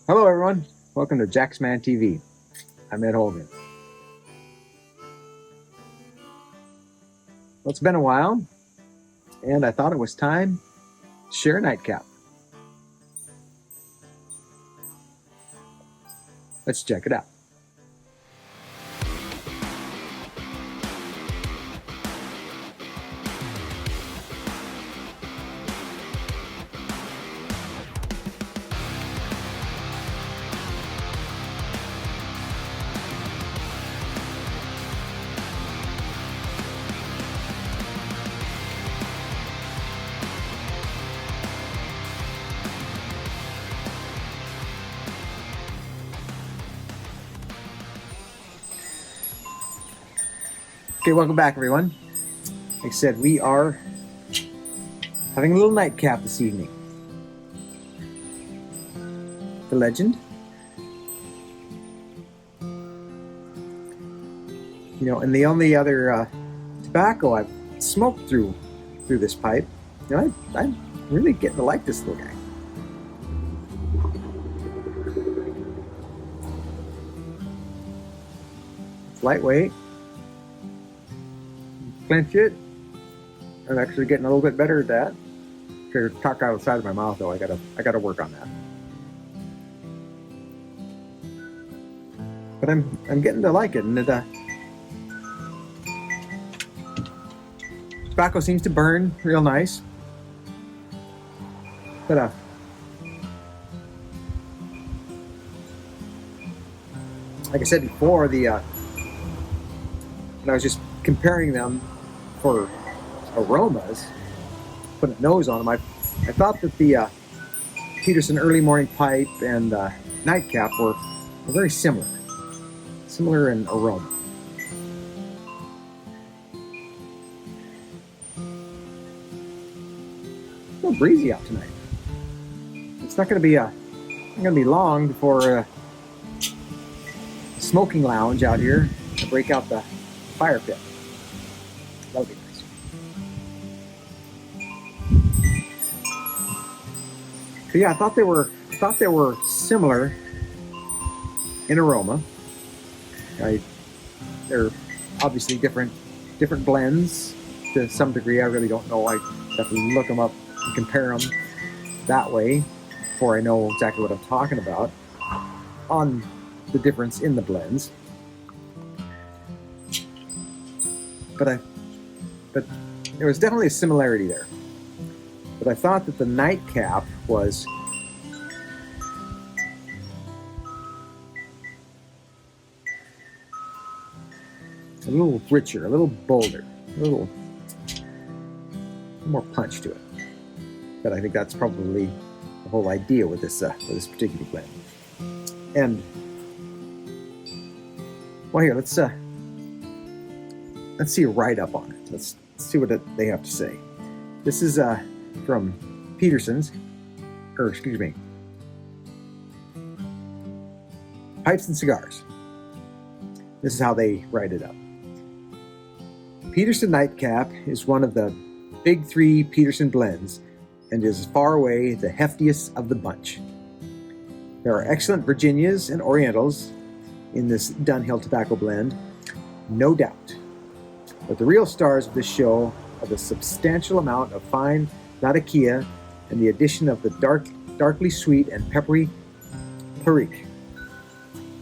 Hello everyone, welcome to Jack's Man TV. I'm Ed Holden. Well, it's been a while, and I thought it was time to share a nightcap. Let's check it out. Okay, welcome back everyone. Like I said, we are having a little nightcap this evening. The legend. You know, and the only other tobacco I've smoked through this pipe, you know, I'm really getting to like this little guy. It's lightweight. Clench it. I'm actually getting a little bit better at that. Try to talk outside of my mouth though. I gotta work on that. But I'm getting to like it, and tobacco seems to burn real nice. But like I said before, when I was just comparing them for aromas, putting a nose on them, I thought that the Peterson Early Morning Pipe and Nightcap were very similar in aroma. A little breezy out tonight. It's not going to be long before a smoking lounge out here to break out the fire pit. That would be nice. So yeah, I thought they were similar in aroma. They're obviously different blends to some degree. I really don't know. I have to look them up and compare them that way before I know exactly what I'm talking about on the difference in the blends. But there was definitely a similarity there. But I thought that the Nightcap was a little richer, a little bolder, a little more punch to it. But I think that's probably the whole idea with this particular blend. And well, here let's see a write-up on it. Let's see what they have to say. This is from Petersons, Pipes and Cigars. This is how they write it up. Peterson Nightcap is one of the big three Peterson blends and is far away the heftiest of the bunch. There are excellent Virginias and Orientals in this Dunhill tobacco blend, no doubt. But the real stars of this show are the substantial amount of fine Latakia and the addition of the darkly sweet and peppery Perique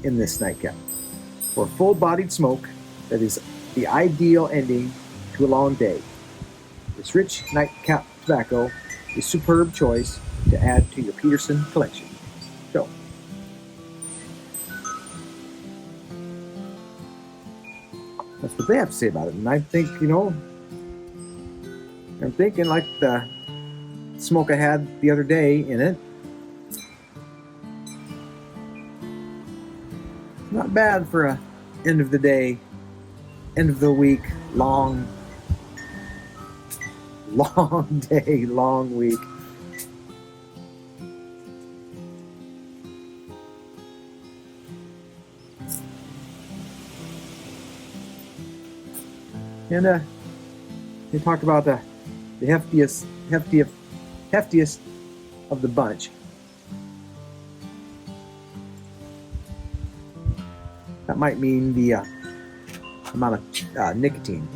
in this nightcap. For a full-bodied smoke that is the ideal ending to a long day, this rich nightcap tobacco is a superb choice to add to your Peterson collection. So, that's what they have to say about it. And I think, I'm thinking like the smoke I had the other day in it. It's not bad for a end of the day, end of the week, long day, long week. And they talk about the heftiest of the bunch. That might mean the amount of nicotine,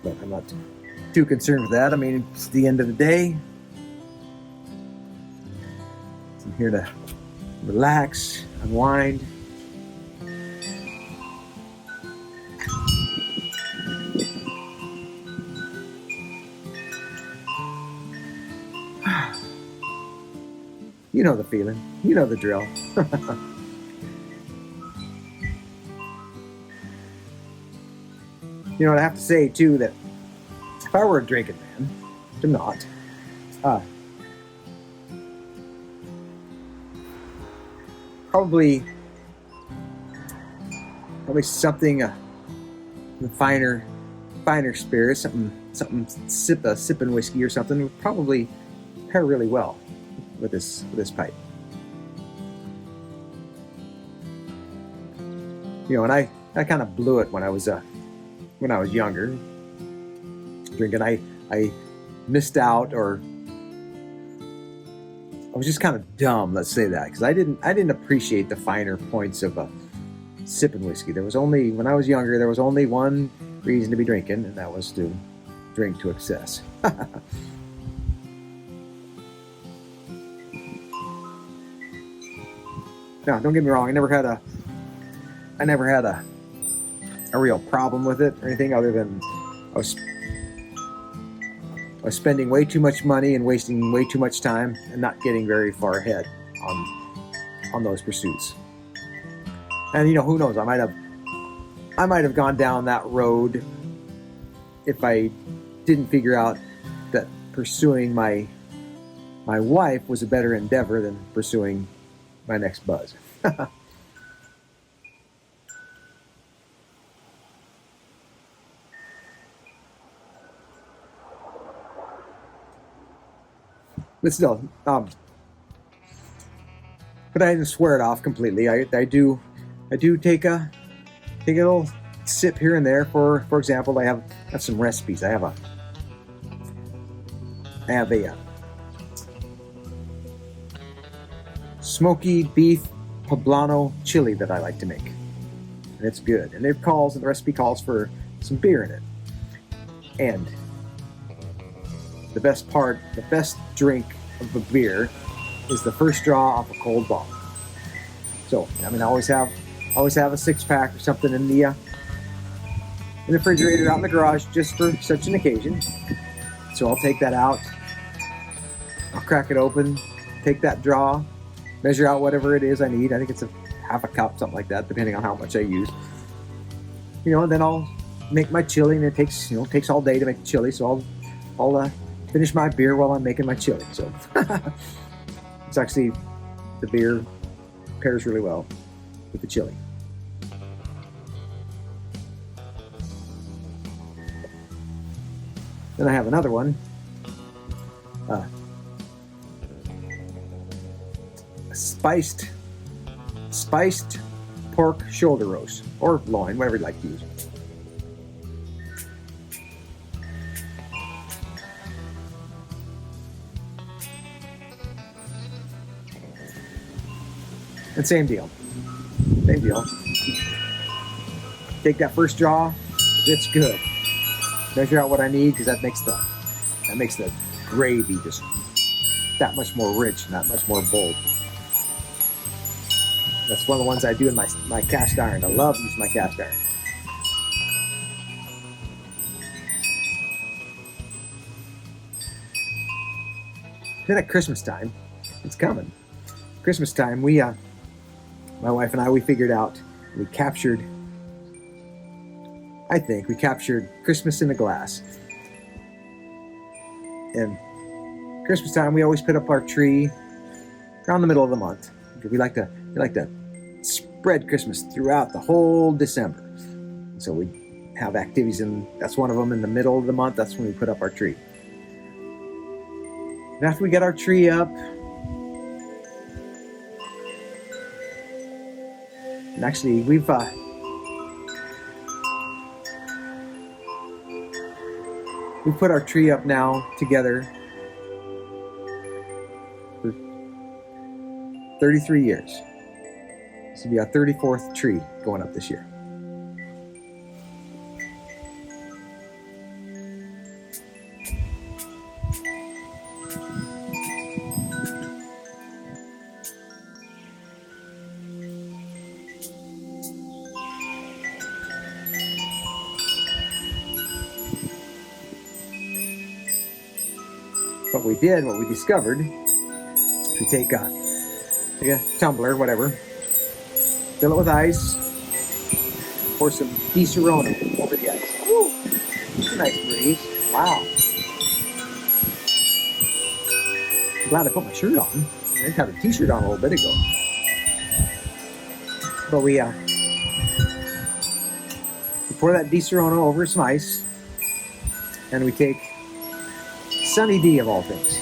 but I'm not too concerned with that. I mean, it's the end of the day. I'm here to relax, unwind. You know the feeling. You know the drill. You know, I have to say, too, that if I were a drinking man, which I'm not, probably something the finer spirit, something sipping whiskey or something would probably pair really well with this pipe. You know, and I kind of blew it when I was younger drinking. I missed out, or I was just kind of dumb, let's say that, because I didn't appreciate the finer points of sipping whiskey. When I was younger, there was only one reason to be drinking, and that was to drink to excess. Now, don't get me wrong, I never had a real problem with it or anything, other than I was spending way too much money and wasting way too much time and not getting very far ahead on those pursuits. And you know, who knows, I might have gone down that road if I didn't figure out that pursuing my wife was a better endeavor than pursuing my next buzz. But still, but I didn't swear it off completely. I do take a little sip here and there. For example, I have some recipes. I have a smoky beef poblano chili that I like to make, and it's good. And the recipe calls for some beer in it. And the best drink of a beer is the first draw off a cold bottle. So, I mean, I always have a 6-pack or something in the refrigerator out in the garage just for such an occasion. So I'll take that out. I'll crack it open, take that draw, measure out whatever it is I need. I think it's a half a cup, something like that, depending on how much I use. You know, and then I'll make my chili, and it takes all day to make the chili. So I'll finish my beer while I'm making my chili. So it's actually, the beer pairs really well with the chili. Then I have another one. Spiced pork shoulder roast, or loin, whatever you'd like to use. And same deal. Take that first draw. It's good. Measure out what I need, because that makes the gravy just that much more rich and that much more bold. That's one of the ones I do in my cast iron. I love using my cast iron. Then at Christmas time, it's coming. Christmas time, my wife and I, we figured out, we captured Christmas in a glass. And Christmas time, we always put up our tree around the middle of the month. We like to spread Christmas throughout the whole December. So we have activities, and that's one of them in the middle of the month. That's when we put up our tree. And after we get our tree up, and actually we put our tree up now together for 33 years. This will be our 34th tree going up this year. What we discovered, we take a tumbler, whatever, fill it with ice, pour some Di-Serrano over the ice. Woo! That's a nice breeze. Wow. I'm glad I put my shirt on. I didn't have a t-shirt on a little bit ago. But we pour that Di-Serrano over some ice, and we take Sunny D of all things.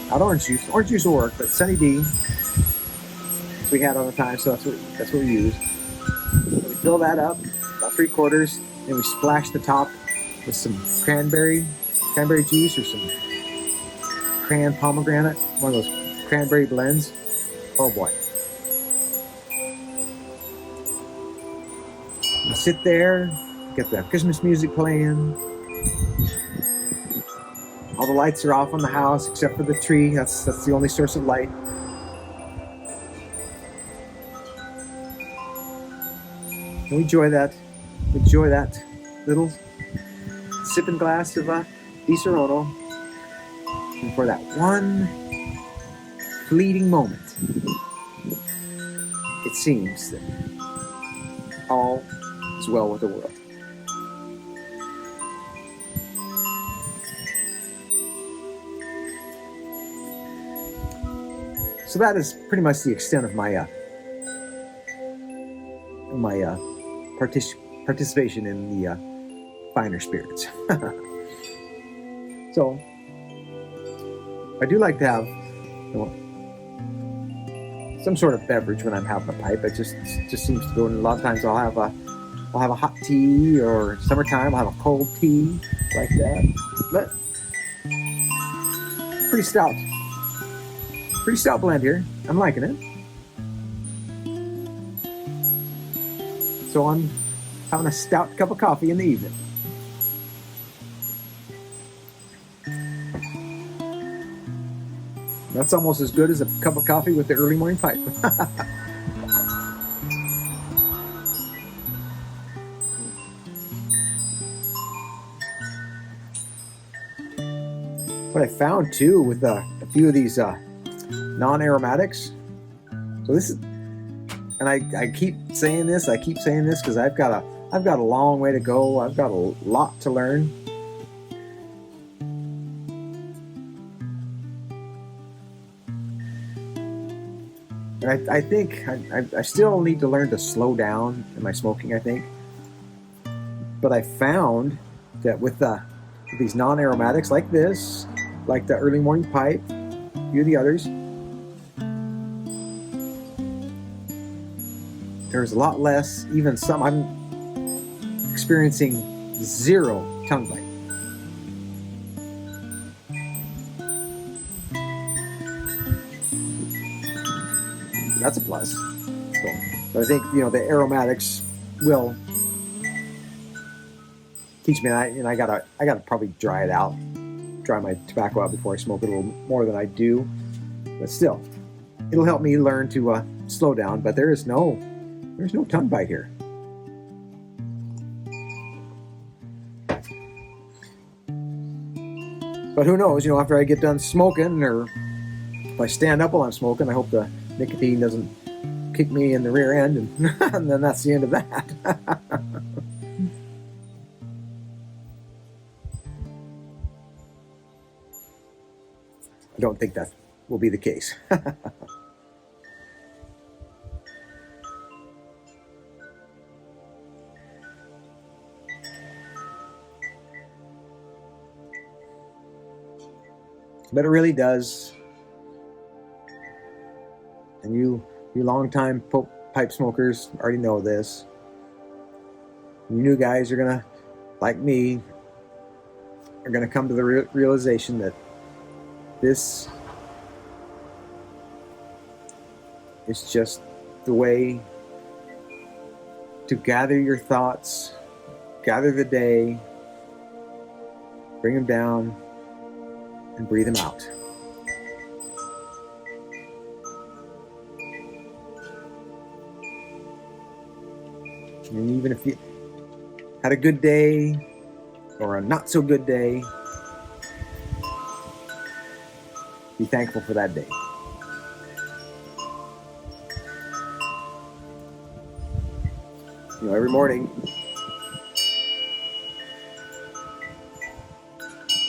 Not orange juice. Orange juice will work, but Sunny D, as we had all the time, so that's what we used. So we fill that up, about 3/4, and we splash the top with some cranberry juice or some cran pomegranate, one of those cranberry blends. Oh boy. You sit there, get the Christmas music playing. All the lights are off on the house except for the tree. That's the only source of light. And we enjoy that little sipping glass of Di-Serrano. And for that one fleeting moment, it seems that all is well with the world. So that is pretty much the extent of my participation in the finer spirits. So I do like to have some sort of beverage when I'm having a pipe. It just seems to go. And a lot of times I'll have a hot tea, or summertime I'll have a cold tea like that. But pretty stout blend here. I'm liking it. So I'm having a stout cup of coffee in the evening. That's almost as good as a cup of coffee with the early morning pipe. What I found too with a few of these non-aromatics. So this is, and I keep saying this because I've got a long way to go. I've got a lot to learn. And I think I still need to learn to slow down in my smoking, I think. But I found that with these non-aromatics like this, like the early morning pipe, a few of the others, there's a lot less, even some, I'm experiencing 0 tongue bite. That's a plus. So I think, the aromatics will teach me, and I gotta probably dry my tobacco out before I smoke it a little more than I do. But still, it'll help me learn to slow down. But there's no tongue bite here. But who knows? After I get done smoking, or if I stand up while I'm smoking, I hope the nicotine doesn't kick me in the rear end, and then that's the end of that. I don't think that will be the case. But it really does. And you long-time pipe smokers already know this. You new guys are gonna, like me, are gonna come to the realization that this is just the way to gather your thoughts, gather the day, bring them down, and breathe them out. And even if you had a good day or a not so good day, be thankful for that day. You know, every morning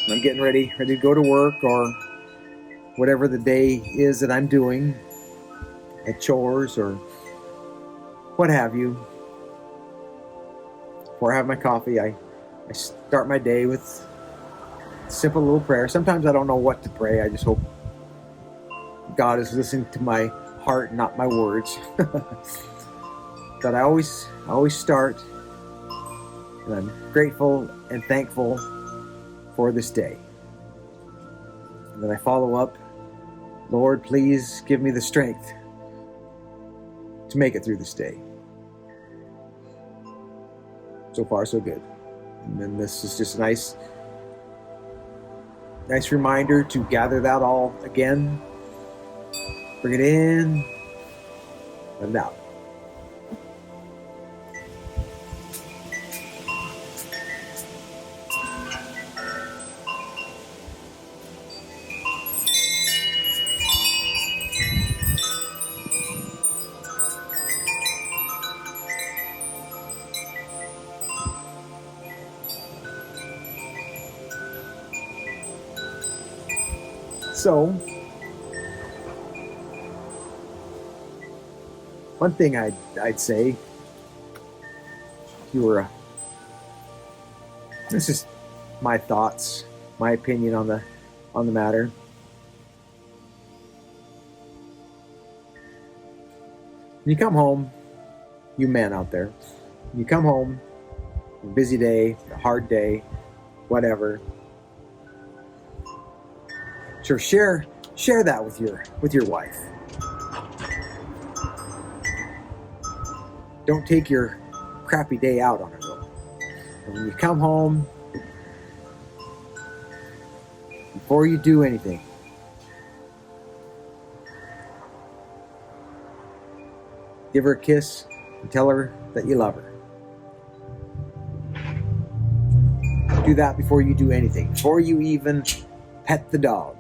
when I'm getting ready to go to work or whatever the day is that I'm doing, at chores or what have you, before I have my coffee, I start my day with a simple little prayer. Sometimes I don't know what to pray. I just hope God is listening to my heart, not my words. But I always start, and I'm grateful and thankful for this day. And then I follow up, Lord, please give me the strength to make it through this day. So far, so good. And then this is just a nice reminder to gather that all again, bring it in, and out. So, one thing I'd say, this is my thoughts, my opinion on the matter. When you come home, you men out there, you come home, a busy day, a hard day, whatever. Sure, share that with your wife. Don't take your crappy day out on her though. And when you come home, before you do anything, give her a kiss and tell her that you love her. Do that before you do anything, before you even pet the dog.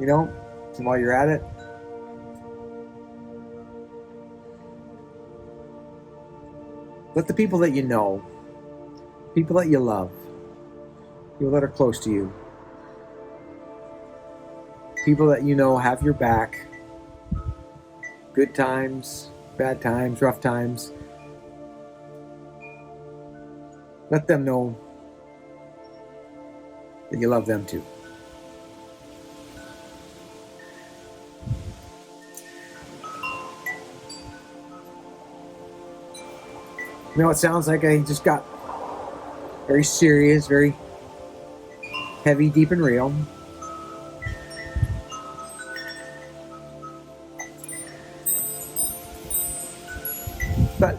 You know, and while you're at it, let the people that you know, people that you love, people that are close to you, people that you know have your back, good times, bad times, rough times, let them know that you love them too. You know, it sounds like I just got very serious, very heavy, deep, and real. But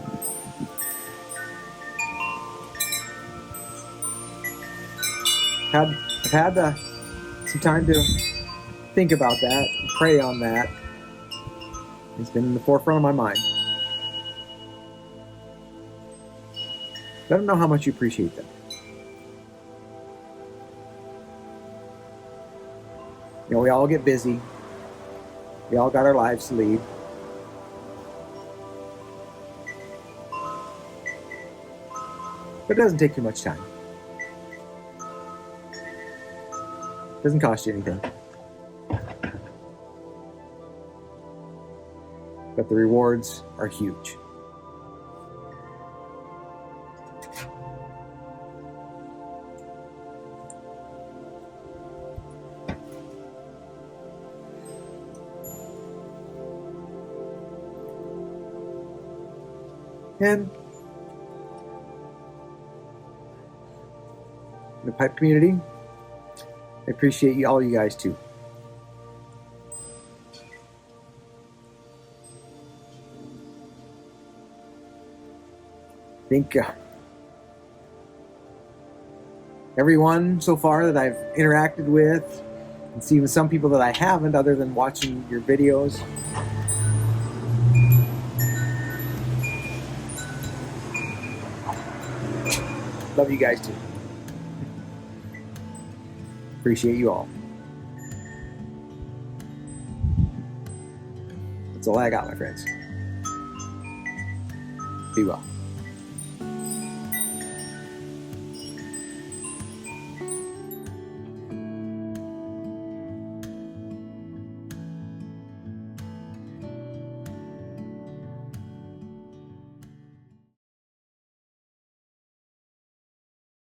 I've had some time to think about that, and pray on that. It's been in the forefront of my mind. Let them know how much you appreciate them. You know, we all get busy. We all got our lives to lead. But it doesn't take too much time. It doesn't cost you anything. But the rewards are huge. And in the pipe community, I appreciate all you guys too. I think everyone so far that I've interacted with, and even some people that I haven't other than watching your videos, love you guys too. Appreciate you all. That's all I got, my friends. Be well.